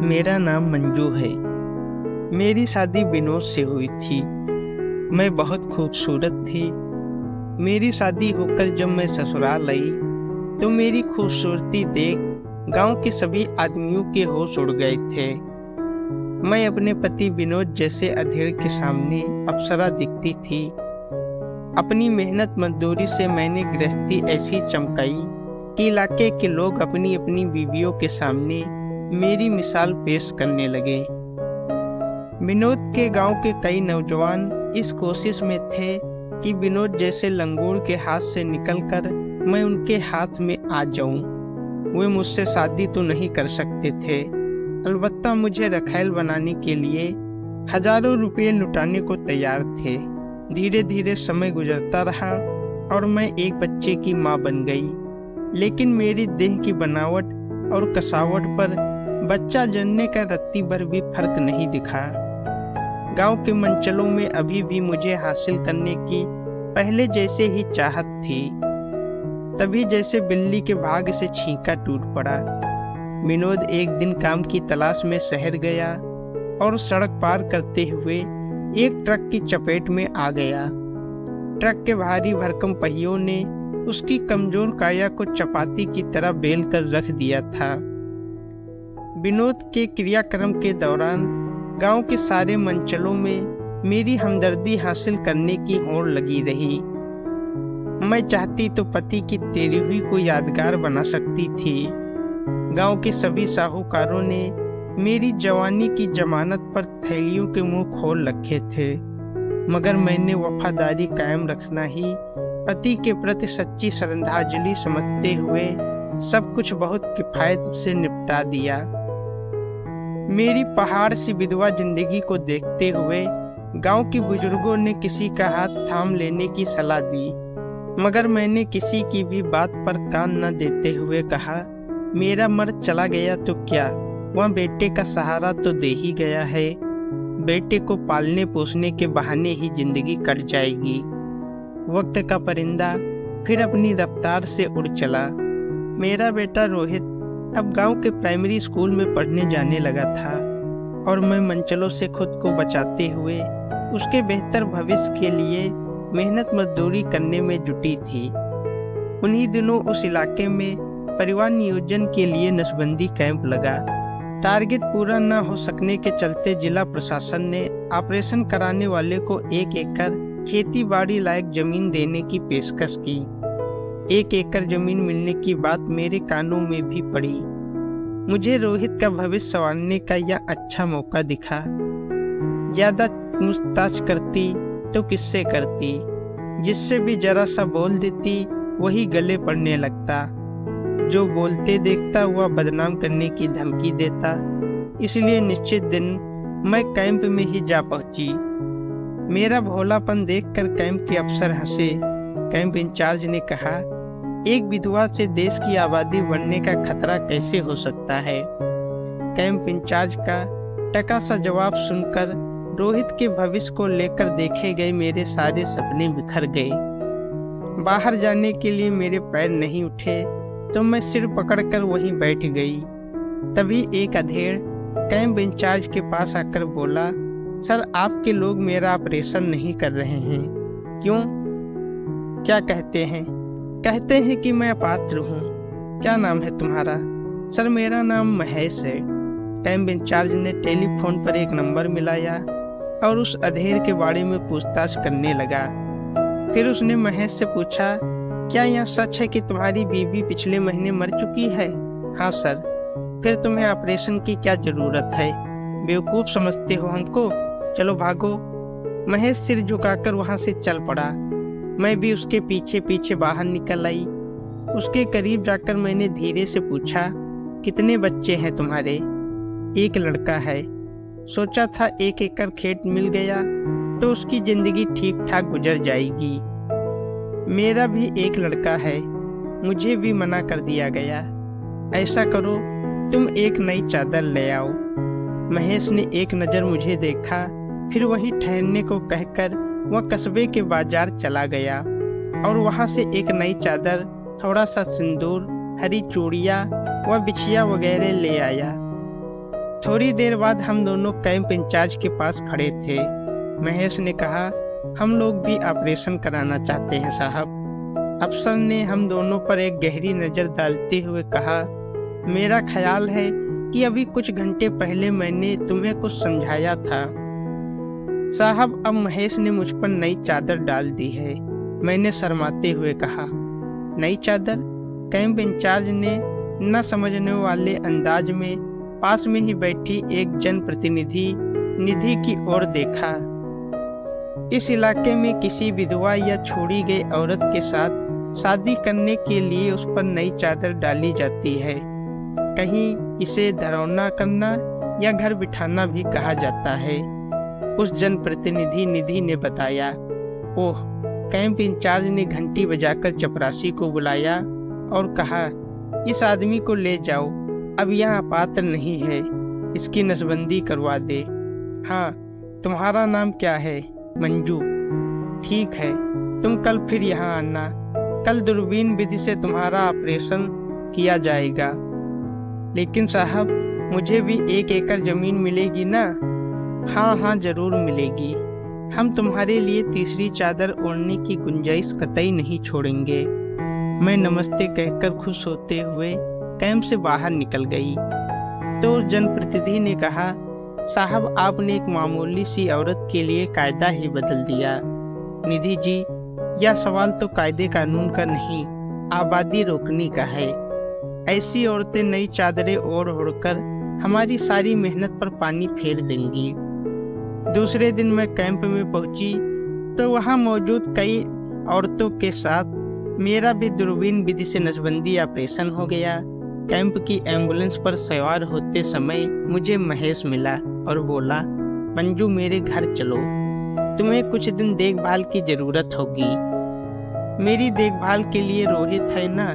मेरा नाम मंजू है। मेरी शादी विनोद से हुई थी। मैं बहुत खूबसूरत थी। मेरी शादी होकर जब मैं ससुराल आई तो मेरी खूबसूरती देख गांव के सभी आदमियों के होश उड़ गए थे। मैं अपने पति विनोद जैसे अधेड़ के सामने अप्सरा दिखती थी। अपनी मेहनत मजदूरी से मैंने गृहस्थी ऐसी चमकाई कि इलाके के लोग अपनी अपनी बीवियों के सामने मेरी मिसाल पेश करने लगे। विनोद के गांव के कई नौजवान इस कोशिश में थे कि विनोद जैसे लंगूर के हाथ से निकलकर मैं उनके हाथ में आ जाऊं। वे मुझसे शादी तो नहीं कर सकते थे, अलबत्ता मुझे रखैल बनाने के लिए हजारों रुपए लुटाने को तैयार थे। धीरे धीरे समय गुजरता रहा और मैं एक बच्चे की मां बन गई। लेकिन मेरी देह की बनावट और कसावट पर बच्चा जनने का रत्ती भर भी फर्क नहीं दिखा। गांव के मंचलों में अभी भी मुझे हासिल करने की पहले जैसे ही चाहत थी। तभी जैसे बिल्ली के भाग से छींका टूट पड़ा। विनोद एक दिन काम की तलाश में शहर गया और सड़क पार करते हुए एक ट्रक की चपेट में आ गया। ट्रक के भारी भरकम पहियों ने उसकी कमजोर काया को चपाती की तरह बेल कर रख दिया था। विनोद के क्रियाक्रम के दौरान गांव के सारे मंचलों में मेरी हमदर्दी हासिल करने की होड़ लगी रही। मैं चाहती तो पति की तेरी हुई को यादगार बना सकती थी। गांव के सभी साहूकारों ने मेरी जवानी की जमानत पर थैलियों के मुंह खोल रखे थे, मगर मैंने वफादारी कायम रखना ही पति के प्रति सच्ची श्रद्धांजलि समझते हुए सब कुछ बहुत किफायत से निपटा दिया। मेरी पहाड़ सी विधवा जिंदगी को देखते हुए गांव के बुजुर्गों ने किसी का हाथ थाम लेने की सलाह दी, मगर मैंने किसी की भी बात पर कान न देते हुए कहा, मेरा मर्द चला गया तो क्या, वह बेटे का सहारा तो दे ही गया है। बेटे को पालने पोसने के बहाने ही जिंदगी कट जाएगी। वक्त का परिंदा फिर अपनी रफ्तार से उड़ चला। मेरा बेटा रोहित अब गांव के प्राइमरी स्कूल में पढ़ने जाने लगा था और मैं मंचलों से खुद को बचाते हुए उसके बेहतर भविष्य के लिए मेहनत मजदूरी करने में जुटी थी। उन्हीं दिनों उस इलाके में परिवार नियोजन के लिए नसबंदी कैंप लगा। टारगेट पूरा न हो सकने के चलते जिला प्रशासन ने ऑपरेशन कराने वाले को 1 एकड़ खेती बाड़ी लायक जमीन देने की पेशकश की। 1 एकड़ जमीन मिलने की बात मेरे कानों में भी पड़ी। मुझे रोहित का भविष्य संवारने का यह अच्छा मौका दिखा। ज्यादा पूछताछ करती तो किससे करती, जिससे भी जरा सा बोल देती वही गले पड़ने लगता। जो बोलते देखता वह बदनाम करने की धमकी देता। इसलिए निश्चित दिन मैं कैंप में ही जा पहुंची। मेरा भोलापन देखकर कैंप के अफसर हंसे। कैंप इंचार्ज ने कहा, एक विधवा से देश की आबादी बढ़ने का खतरा कैसे हो सकता है। कैंप इंचार्ज का टका सा जवाब सुनकर रोहित के भविष्य को लेकर देखे गए मेरे सारे सपने बिखर गए। बाहर जाने के लिए मेरे पैर नहीं उठे तो मैं सिर पकड़कर वहीं बैठ गई। तभी एक अधेड़ कैंप इंचार्ज के पास आकर बोला, सर आपके लोग मेरा ऑपरेशन नहीं कर रहे हैं। क्यों? क्या कहते हैं? कहते हैं कि मैं अपात्र हूँ। क्या नाम है तुम्हारा? सर मेरा नाम महेश है। कैंप इंचार्ज ने टेलीफोन पर एक नंबर मिलाया और उस अधेड़ के बारे में पूछताछ करने लगा। फिर उसने महेश से पूछा, क्या यह सच है कि तुम्हारी बीवी पिछले महीने मर चुकी है? हाँ सर। फिर तुम्हें ऑपरेशन की क्या जरूरत है? बेवकूफ समझते हो हमको? चलो भागो। महेश सिर झुकाकर वहां से चल पड़ा। मैं भी उसके पीछे पीछे बाहर निकल आई। उसके करीब जाकर मैंने धीरे से पूछा, कितने बच्चे हैं तुम्हारे? 1 लड़का है। सोचा था 1 एकड़ खेत मिल गया तो उसकी जिंदगी ठीक ठाक गुजर जाएगी। मेरा भी 1 लड़का है। मुझे भी मना कर दिया गया। ऐसा करो तुम एक नई चादर ले आओ। महेश ने एक नज़र मुझे देखा, फिर वहीं ठहरने को कहकर वह कस्बे के बाजार चला गया और वहां से एक नई चादर, थोड़ा सा सिंदूर, हरी चूड़ियाँ व बिछिया वगैरह ले आया। थोड़ी देर बाद हम दोनों कैंप इंचार्ज के पास खड़े थे। महेश ने कहा, हम लोग भी ऑपरेशन कराना चाहते हैं साहब। अफसर ने हम दोनों पर एक गहरी नज़र डालते हुए कहा, मेरा ख्याल है कि अभी कुछ घंटे पहले मैंने तुम्हें कुछ समझाया था। साहब, अब महेश ने मुझ पर नई चादर डाल दी है, मैंने शर्माते हुए कहा। नई चादर? कैंप इंचार्ज ने न समझने वाले अंदाज में पास में ही बैठी एक जनप्रतिनिधि निधि की ओर देखा। इस इलाके में किसी विधवा या छोड़ी गई औरत के साथ शादी करने के लिए उस पर नई चादर डाली जाती है। कहीं इसे धरौना करना या घर बिठाना भी कहा जाता है, उस जनप्रतिनिधि निधि ने बताया। ओह! कैंप इंचार्ज ने घंटी बजाकर चपरासी को बुलाया और कहा, इस आदमी को ले जाओ, अब यहाँ पात्र नहीं है, इसकी नसबंदी करवा दे। हाँ, तुम्हारा नाम क्या है? मंजू। ठीक है, तुम कल फिर यहाँ आना, कल दूरबीन विधि से तुम्हारा ऑपरेशन किया जाएगा। लेकिन साहब, मुझे भी 1 एकड़ जमीन मिलेगी ना? हाँ हाँ, जरूर मिलेगी। हम तुम्हारे लिए तीसरी चादर ओढ़ने की गुंजाइश कतई नहीं छोड़ेंगे। मैं नमस्ते कहकर खुश होते हुए कैंप से बाहर निकल गई तो जनप्रतिनिधि ने कहा, साहब, आपने एक मामूली सी औरत के लिए कायदा ही बदल दिया। निधि जी, यह सवाल तो कायदे कानून का नहीं, आबादी रोकने का है। ऐसी औरतें नई चादरें ओढ़ ओढ़कर हमारी सारी मेहनत पर पानी फेर देंगी। दूसरे दिन मैं कैंप में पहुंची तो वहां मौजूद कई औरतों के साथ मेरा भी दूरबीन विधि से नसबंदी ऑपरेशन हो गया। कैंप की एम्बुलेंस पर सवार होते समय मुझे महेश मिला और बोला, मंजू, मेरे घर चलो, तुम्हें कुछ दिन देखभाल की जरूरत होगी। मेरी देखभाल के लिए रोहित है ना,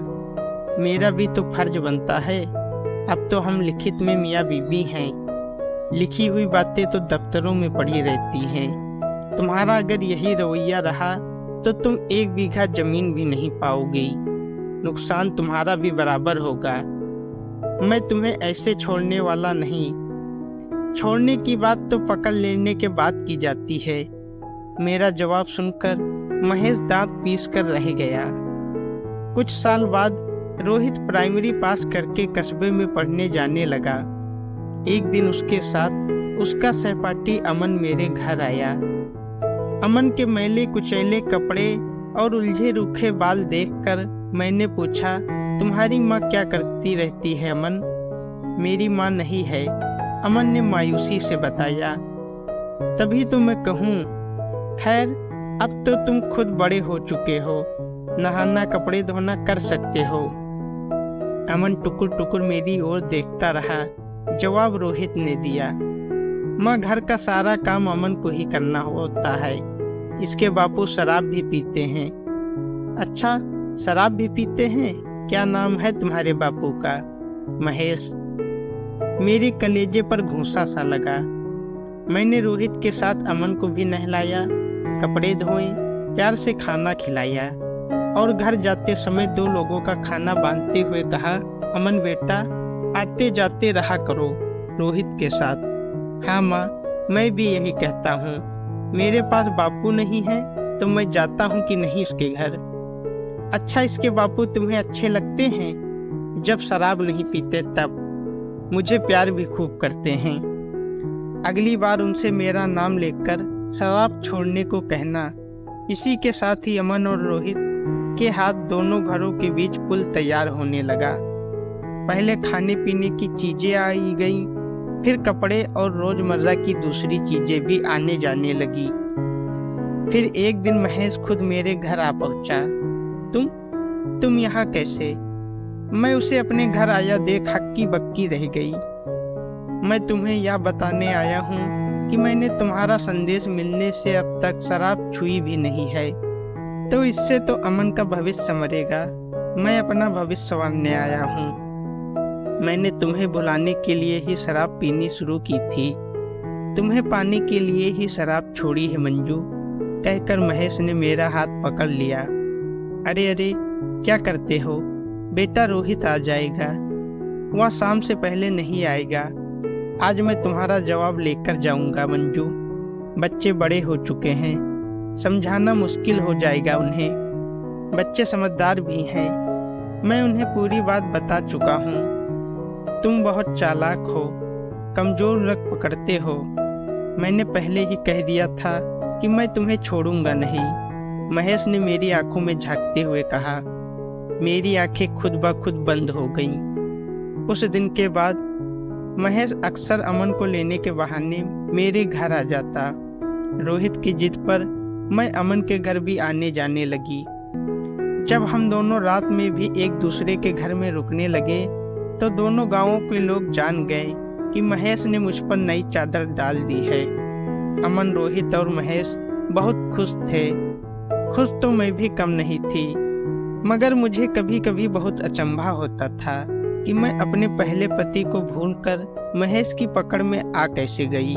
मेरा भी तो फर्ज बनता है। अब तो हम लिखित में मियाँ बीबी हैं, लिखी हुई बातें तो दफ्तरों में पड़ी रहती हैं। तुम्हारा अगर यही रवैया रहा तो तुम 1 बीघा जमीन भी नहीं पाओगे, नुकसान तुम्हारा भी बराबर होगा। मैं तुम्हें ऐसे छोड़ने वाला नहीं। छोड़ने की बात तो पकड़ लेने के बाद की जाती है। मेरा जवाब सुनकर महेश दांत पीस कर रह गया। कुछ साल बाद रोहित प्राइमरी पास करके कस्बे में पढ़ने जाने लगा। एक दिन उसके साथ उसका सहपाठी अमन मेरे घर आया। अमन के मैले कुचैले कपड़े और उलझे रूखे बाल देखकर मैंने पूछा, तुम्हारी माँ क्या करती रहती है अमन? मेरी माँ नहीं है, अमन ने मायूसी से बताया। तभी तो मैं कहूँ, खैर अब तो तुम खुद बड़े हो चुके हो, नहाना कपड़े धोना कर सकते हो। अमन टुकुर टुकुर मेरी ओर देखता रहा। जवाब रोहित ने दिया, माँ, घर का सारा काम अमन को ही करना होता है। इसके बापू शराब भी पीते हैं। अच्छा, शराब भी पीते हैं? क्या नाम है तुम्हारे बापू का? महेश। मेरे कलेजे पर घूंसा सा लगा। मैंने रोहित के साथ अमन को भी नहलाया, कपड़े धोए, प्यार से खाना खिलाया और घर जाते समय 2 लोगों का खाना बांधते हुए कहा, अमन बेटा, आते जाते रहा करो रोहित के साथ। हाँ माँ, मैं भी यही कहता हूँ। मेरे पास बापू नहीं है तो मैं जाता हूँ कि नहीं उसके घर। अच्छा, इसके बापू तुम्हें अच्छे लगते हैं? जब शराब नहीं पीते तब। मुझे प्यार भी खूब करते हैं। अगली बार उनसे मेरा नाम लेकर शराब छोड़ने को कहना। इसी के साथ ही अमन और रोहित के हाथ दोनों घरों के बीच पुल तैयार होने लगा। पहले खाने पीने की चीजें आई गई, फिर कपड़े और रोजमर्रा की दूसरी चीजें भी आने जाने लगी। फिर एक दिन महेश खुद मेरे घर आ पहुंचा। तुम यहाँ कैसे? मैं उसे अपने घर आया देख हक्की बक्की रह गई। मैं तुम्हें यह बताने आया हूँ कि मैंने तुम्हारा संदेश मिलने से अब तक शराब छुई भी नहीं है, तो इससे तो अमन का भविष्य संवरेगा। मैं अपना भविष्य संवारने आया हूँ। मैंने तुम्हें भुलाने के लिए ही शराब पीनी शुरू की थी, तुम्हें पाने के लिए ही शराब छोड़ी है मंजू, कहकर महेश ने मेरा हाथ पकड़ लिया। अरे अरे, क्या करते हो बेटा? रोहित आ जाएगा, वह शाम से पहले नहीं आएगा। आज मैं तुम्हारा जवाब लेकर जाऊंगा मंजू। बच्चे बड़े हो चुके हैं, समझाना मुश्किल हो जाएगा उन्हें। बच्चे समझदार भी हैं, मैं उन्हें पूरी बात बता चुका हूँ। तुम बहुत चालाक हो, कमजोर रग पकड़ते हो। मैंने पहले ही कह दिया था कि मैं तुम्हें छोड़ूंगा नहीं। महेश ने मेरी आंखों में झांकते हुए कहा। मेरी आंखें खुद ब खुद बंद हो गईं। उस दिन के बाद महेश अक्सर अमन को लेने के बहाने मेरे घर आ जाता। रोहित की जिद पर मैं अमन के घर भी आने जाने लगी। जब हम दोनों रात में भी एक दूसरे के घर में रुकने लगे तो दोनों गांवों के लोग जान गए कि महेश ने मुझ पर नई चादर डाल दी है। अमन, रोहित और महेश बहुत खुश थे। खुश तो मैं भी कम नहीं थी, मगर मुझे कभी कभी बहुत अचंभा होता था कि मैं अपने पहले पति को भूलकर महेश की पकड़ में आ कैसे गई।